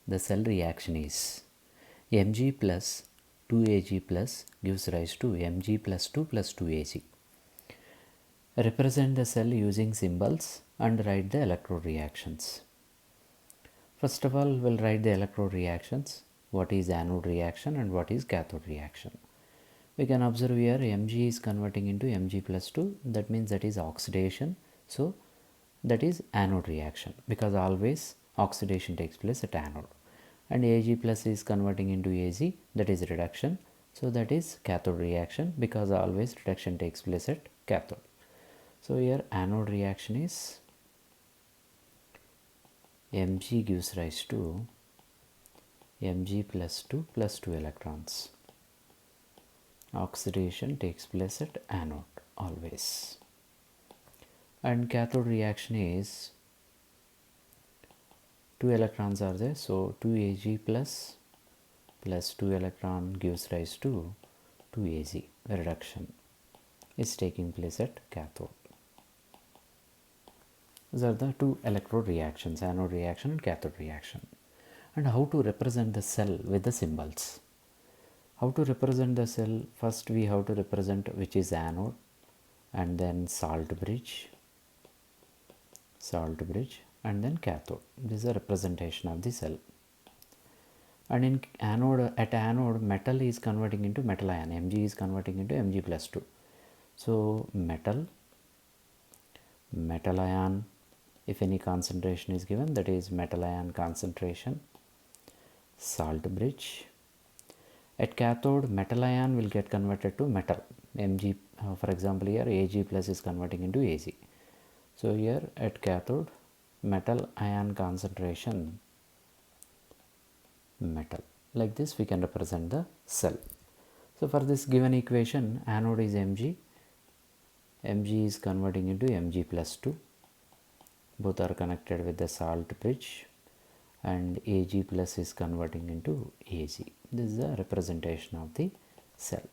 the cell reaction is Mg plus 2Ag plus gives rise to Mg plus 2 plus 2Ag. Represent the cell using symbols and write the electrode reactions. First of all, we'll write the electrode reactions. What is anode reaction and what is cathode reaction? We can observe here Mg is converting into Mg plus 2. That means that is oxidation. So that is anode reaction, because always oxidation takes place at anode. And Ag plus is converting into Az, that is reduction. So that is cathode reaction, because always reduction takes place at cathode. So here anode reaction is Mg gives rise to Mg plus 2 electrons. Oxidation takes place at anode always. And cathode reaction is 2 electrons are there, so 2Ag plus 2 electron gives rise to 2Az. Reduction is taking place at cathode. These are the two electrode reactions, anode reaction and cathode reaction. And how to represent the cell with the symbols? How to represent the cell? First we have to represent which is anode, and then salt bridge, and then cathode. This is a representation of the cell. And in anode, at anode, metal is converting into metal ion. Mg is converting into Mg plus 2. So metal ion, if any concentration is given, that is metal ion concentration. Salt bridge. At cathode, metal ion will get converted to metal. Mg, for example, here Ag plus is converting into Az. So here at cathode, metal ion concentration metal. Like this we can represent the cell. So for this given equation, anode is Mg is converting into Mg plus 2. Both are connected with the salt bridge, and Ag plus is converting into Az. This is the representation of the cell.